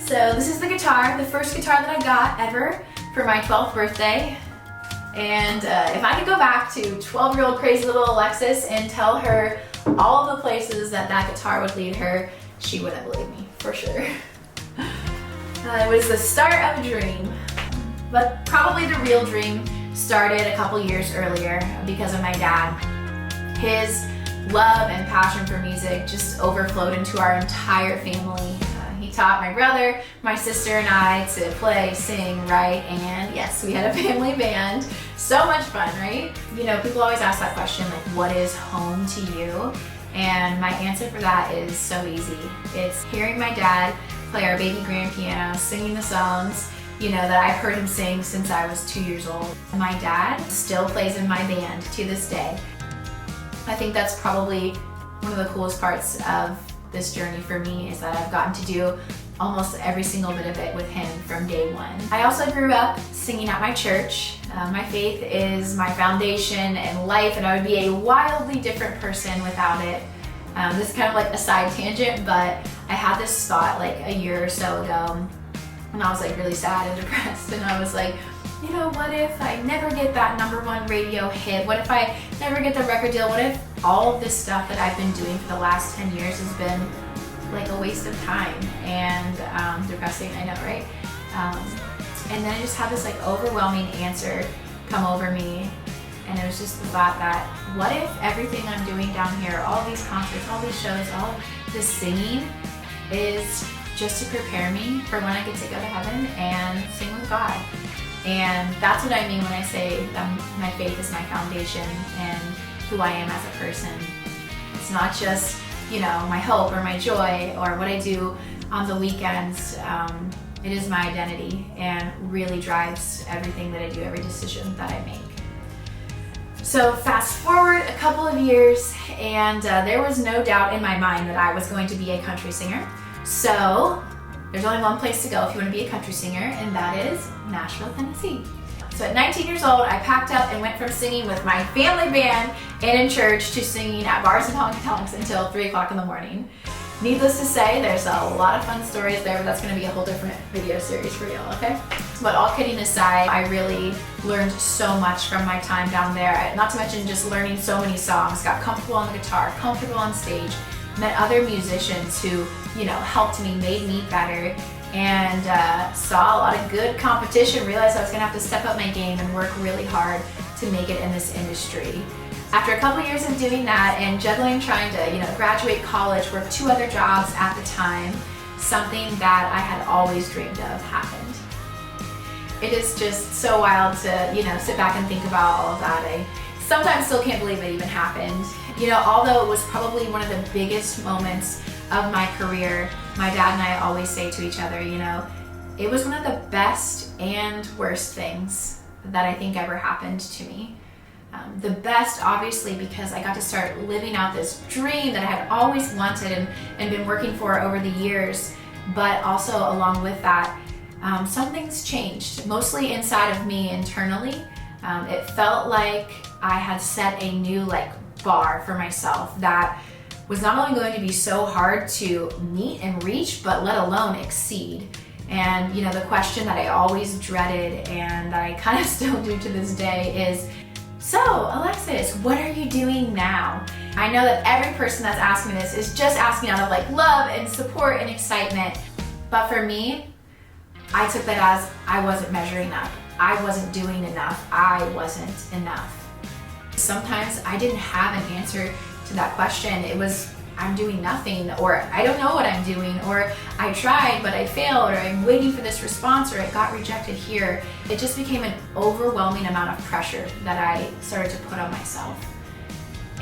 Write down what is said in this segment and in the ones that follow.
So this is the guitar, the first guitar that I got ever for my 12th birthday. And if I could go back to 12-year-old crazy little Alexis and tell her all of the places that that guitar would lead her, she wouldn't believe me, for sure. It was the start of a dream, but probably the real dream started a couple years earlier because of my dad. His love and passion for music just overflowed into our entire family. He taught my brother, my sister, and I to play, sing, write, and yes, we had a family band. So much fun, right? You know, people always ask that question, like, what is home to you? And my answer for that is so easy. It's hearing my dad play our baby grand piano, singing the songs, you know, that I've heard him sing since I was 2 years old. My dad still plays in my band to this day. I think that's probably one of the coolest parts of this journey for me, is that I've gotten to do almost every single bit of it with him from day one. I also grew up singing at my church. My faith is my foundation and life, and I would be a wildly different person without it. This is kind of like a side tangent, but I had this thought like a year or so ago, and I was like really sad and depressed, and I was like, you know, what if I never get that #1 radio hit? What if I never get the record deal? What if all of this stuff that I've been doing for the last 10 years has been like a waste of time and depressing, I know, right? And then I just had this like overwhelming answer come over me, and it was just the thought that, what if everything I'm doing down here, all these concerts, all these shows, all this singing is just to prepare me for when I get to go to heaven and sing with God. And that's what I mean when I say that my faith is my foundation and who I am as a person. It's not just, you know, my hope or my joy or what I do on the weekends. It is my identity and really drives everything that I do, every decision that I make. So fast forward a couple of years, and there was no doubt in my mind that I was going to be a country singer. So there's only one place to go if you want to be a country singer, and that is Nashville, Tennessee. So at 19 years old, I packed up and went from singing with my family band and in church to singing at bars and honky-tonks until 3 o'clock in the morning. Needless to say, there's a lot of fun stories there, but that's going to be a whole different video series for y'all, okay? But all kidding aside, I really learned so much from my time down there. Not to mention just learning so many songs, got comfortable on the guitar, comfortable on stage, met other musicians who, you know, helped me, made me better, and saw a lot of good competition, realized I was gonna have to step up my game and work really hard to make it in this industry. After a couple years of doing that and juggling trying to, you know, graduate college, work 2 other jobs at the time, something that I had always dreamed of happened. It is just so wild to, you know, sit back and think about all of that. I sometimes still can't believe it even happened. You know, although it was probably one of the biggest moments of my career, my dad and I always say to each other, you know, it was one of the best and worst things that I think ever happened to me. The best, obviously, because I got to start living out this dream that I had always wanted and been working for over the years, but also along with that, something's changed, mostly inside of me internally. It felt like I had set a new bar for myself that was not only going to be so hard to meet and reach, but let alone exceed. And you know, the question that I always dreaded and that I kind of still do to this day is, so Alexis, what are you doing now? I know that every person that's asking me this is just asking out of love and support and excitement. But for me, I took that as I wasn't measuring up. I wasn't doing enough. I wasn't enough. Sometimes I didn't have an answer to that question. It was, I'm doing nothing, or I don't know what I'm doing, or I tried but I failed, or I'm waiting for this response, or it got rejected here. It just became an overwhelming amount of pressure that I started to put on myself.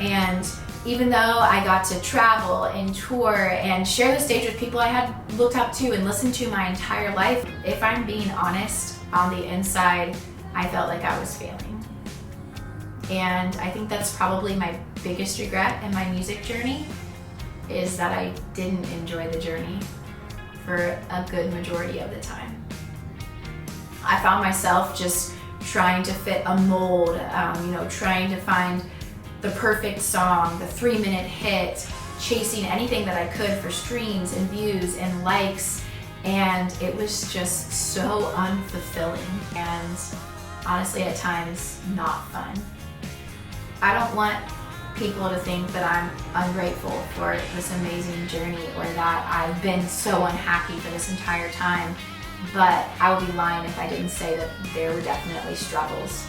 And even though I got to travel and tour and share the stage with people I had looked up to and listened to my entire life, if I'm being honest, on the inside, I felt like I was failing. And I think that's probably my biggest regret in my music journey, is that I didn't enjoy the journey for a good majority of the time. I found myself just trying to fit a mold, trying to find the perfect song, the 3-minute hit, chasing anything that I could for streams and views and likes, And it was just so unfulfilling and honestly at times not fun. I don't want people to think that I'm ungrateful for this amazing journey or that I've been so unhappy for this entire time, but I would be lying if I didn't say that there were definitely struggles.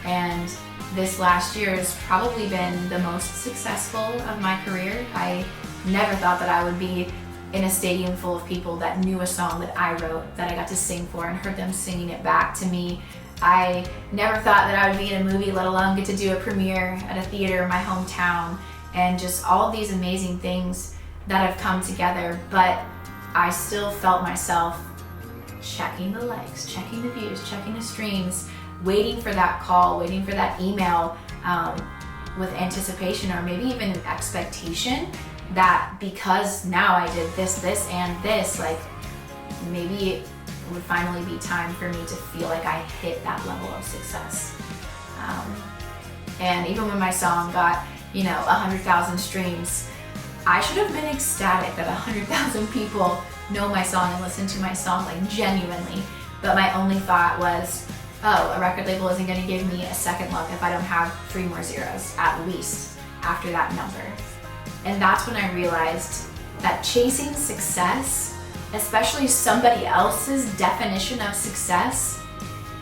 And this last year has probably been the most successful of my career. I never thought that I would be in a stadium full of people that knew a song that I wrote, that I got to sing for and heard them singing it back to me. I never thought that I would be in a movie, let alone get to do a premiere at a theater in my hometown, and just all of these amazing things that have come together. But I still felt myself checking the likes, checking the views, checking the streams, waiting for that call, waiting for that email with anticipation or maybe even expectation that because now I did this, and this, like maybe it would finally be time for me to feel like I hit that level of success. And even when my song got, 100,000 streams, I should have been ecstatic that 100,000 people know my song and listen to my song, like genuinely. But my only thought was, oh, a record label isn't gonna give me a second look if I don't have 3 more zeros at least after that number. And that's when I realized that chasing success, especially somebody else's definition of success,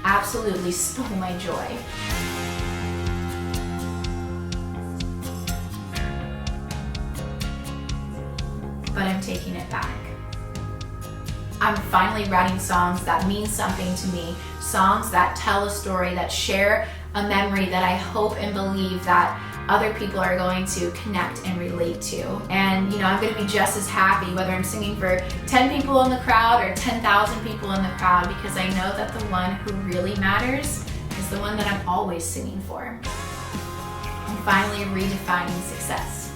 absolutely stole my joy. But I'm taking it back. I'm finally writing songs that mean something to me, songs that tell a story, that share a memory that I hope and believe that other people are going to connect and relate to. And I'm going to be just as happy whether I'm singing for 10 people in the crowd or 10,000 people in the crowd, because I know that the one who really matters is the one that I'm always singing for. I'm finally redefining success.